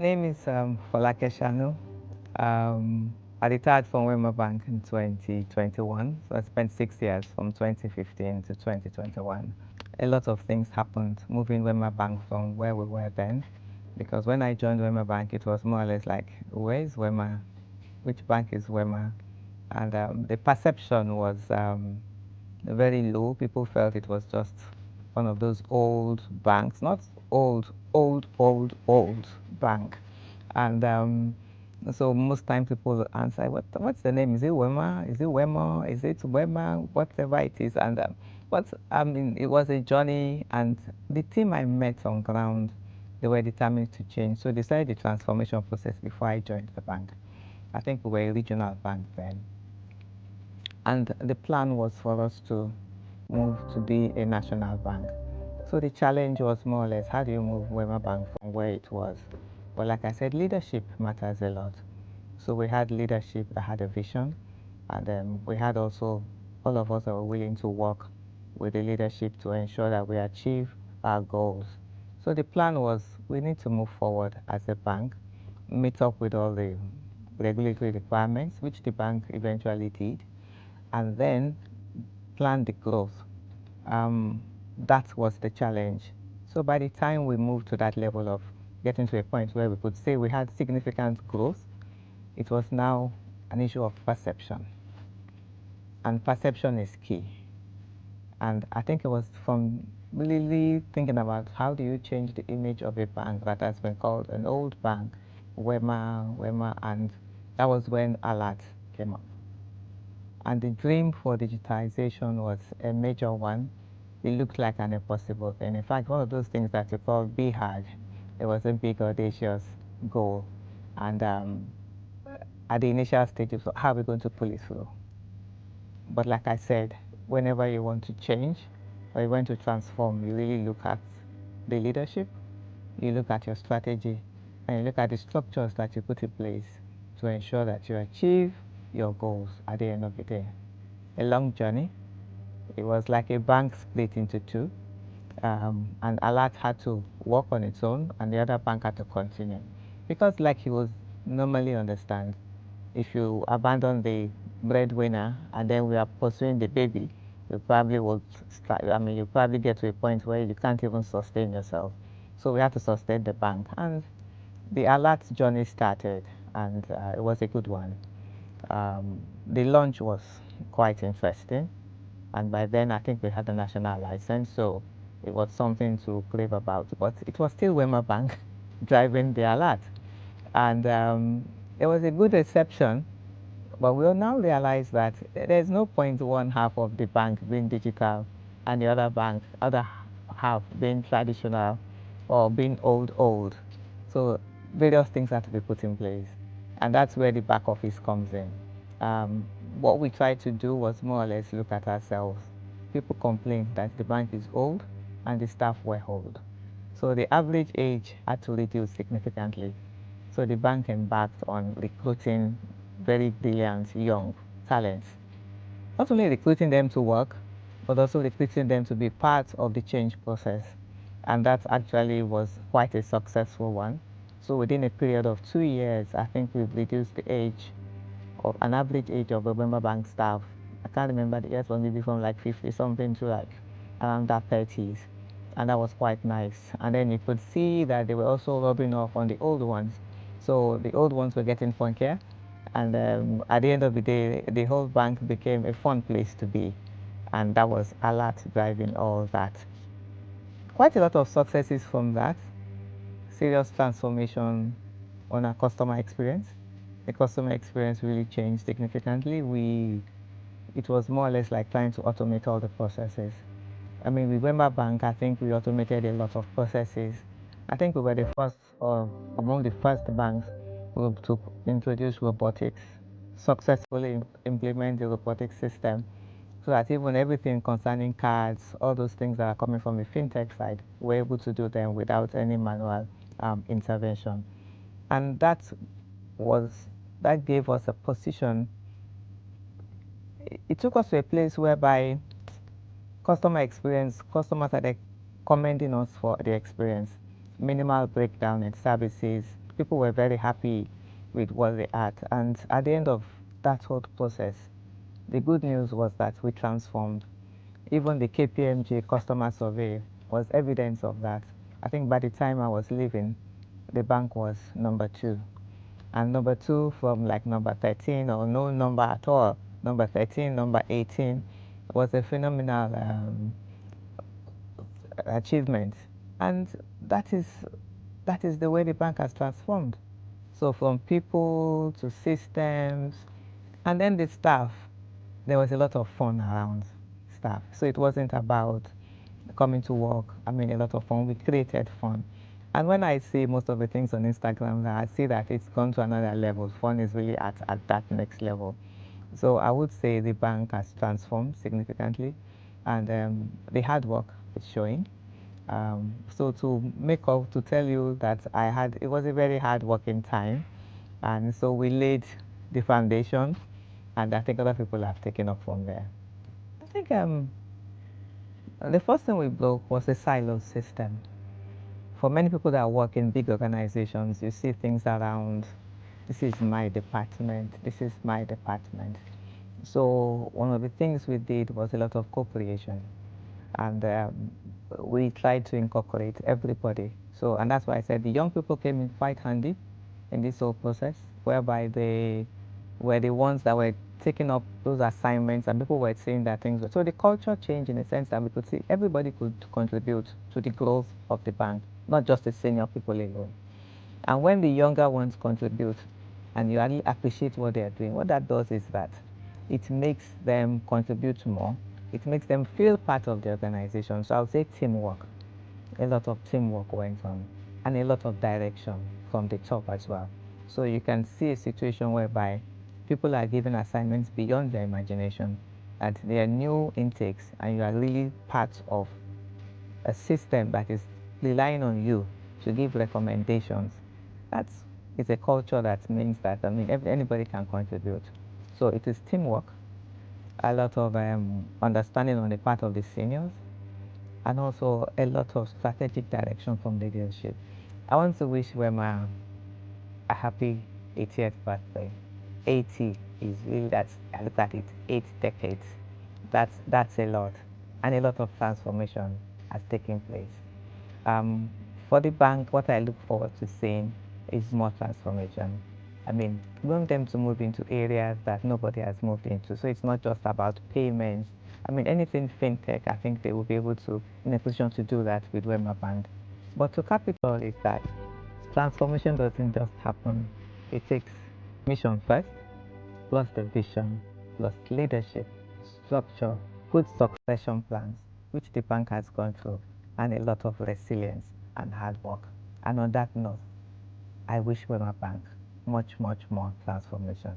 name is Folake Sanu. I retired from Wema Bank in 2021, so I spent 6 years from 2015 to 2021. A lot of things happened moving Wema Bank from where we were then, because when I joined Wema Bank, it was more or less like, where is Wema? Which bank is Wema? And the perception was very low. People felt it was just one of those old banks, not old bank. And so most times people answer, what's the name? Is it Wema? Is it Wema? Is it Wema? Whatever it is. And but I mean, it was a journey, and the team I met on ground, they were determined to change. So they started the transformation process before I joined the bank. I think we were a regional bank then. And the plan was for us to move to be a national bank. So the challenge was more or less, how do you move Wema Bank from where it was? Well, like I said, leadership matters a lot. So we had leadership that had a vision, and we had also all of us that were willing to work with the leadership to ensure that we achieve our goals. So the plan was, we need to move forward as a bank, meet up with all the regulatory requirements, which the bank eventually did, and then plan the growth. That was the challenge. So by the time we moved to that level of getting to a point where we could say we had significant growth, it was now an issue of perception. And perception is key. And I think it was from really thinking about how do you change the image of a bank that has been called an old bank, Wema, and that was when Alert came up. And the dream for digitization was a major one. It looked like an impossible thing. In fact, one of those things that you call be hard. It was a big, audacious goal. And at the initial stages, how are we going to pull it through? But like I said, whenever you want to change or you want to transform, you really look at the leadership, you look at your strategy, and you look at the structures that you put in place to ensure that you achieve your goals at the end of the day. A long journey. It was like a bank split into two, and Alert had to work on its own, and the other bank had to continue. Because, like he would normally understand, if you abandon the breadwinner and then we are pursuing the baby, you probably will start, I mean, you probably get to a point where you can't even sustain yourself. So we had to sustain the bank, and the Alert journey started, and it was a good one. The launch was quite interesting, and by then I think we had a national license, so it was something to crave about. But it was still Wema Bank driving the Alert, and it was a good reception. But we'll now realize that there's no point one half of the bank being digital and the other half being traditional or being old. So various things have to be put in place. And that's where the back office comes in. What we tried to do was more or less look at ourselves. People complained that the bank is old and the staff were old. So the average age had to reduce significantly. So the bank embarked on recruiting very brilliant young talents. Not only recruiting them to work, but also recruiting them to be part of the change process. And that actually was quite a successful one. So within a period of 2 years, I think we've reduced the age of an average age of the Wema Bank staff. I can't remember the years, but maybe from like 50 something to like around that 30s. And that was quite nice. And then you could see that they were also rubbing off on the old ones. So the old ones were getting funkier. And at the end of the day, the whole bank became a fun place to be. And that was Alert driving all that. Quite a lot of successes from that. Serious transformation on our customer experience. The customer experience really changed significantly. It was more or less like trying to automate all the processes. I mean, with Wema Bank, I think we automated a lot of processes. I think we were the first, or among the first banks to introduce robotics, successfully implement the robotic system, so that even everything concerning cards, all those things that are coming from the fintech side, we're able to do them without any manual intervention. And was that gave us a position. It took us to a place whereby customers are commending us for the experience, minimal breakdown in services, people were very happy with what they had. And at the end of that whole process, the good news was that we transformed. Even the KPMG customer survey was evidence of that. I think by the time I was leaving, the bank was number 2. And number 2 from like number 13 or no number at all, number 13, number 18, was a phenomenal achievement. And that is that is the way the bank has transformed. So from people to systems, and then the staff, there was a lot of fun around staff. So it wasn't about coming to work. I mean, a lot of fun. We created fun. And when I see most of the things on Instagram, I see that it's gone to another level. Fun is really at that next level. So I would say the bank has transformed significantly, and the hard work is showing. So to tell you that it was a very hard working time, and so we laid the foundation, and I think other people have taken up from there. I think the first thing we broke was the silo system. For many people that work in big organizations, you see things around, this is my department, this is my department. So one of the things we did was a lot of co-creation, and we tried to incorporate everybody. So, and that's why I said the young people came in quite handy in this whole process, whereby they were the ones that were taking up those assignments, and people were saying that things. So the culture changed in the sense that we could see everybody could contribute to the growth of the bank, not just the senior people alone. And when the younger ones contribute and you really appreciate what they are doing, what that does is that it makes them contribute more. It makes them feel part of the organization. So I would say teamwork. A lot of teamwork went on, and a lot of direction from the top as well. So you can see a situation whereby people are given assignments beyond their imagination, that they are new intakes, and you are really part of a system that is relying on you to give recommendations. That is a culture that means that, I mean, anybody can contribute. So it is teamwork, a lot of understanding on the part of the seniors, and also a lot of strategic direction from the leadership. I want to wish Wema a happy 80th birthday. 80 is really, that's, I look at it, 8 decades. That's a lot, and a lot of transformation has taken place. For the bank, what I look forward to seeing is more transformation. I mean, we want them to move into areas that nobody has moved into. So it's not just about payments. I mean, anything fintech, I think they will be able to, in a position to do that with Wema Bank. But to cap it all is that transformation doesn't just happen. It takes mission first, plus the vision, plus leadership, structure, good succession plans, which the bank has gone through, and a lot of resilience and hard work. And on that note, I wish Wema Bank much, much more transformation.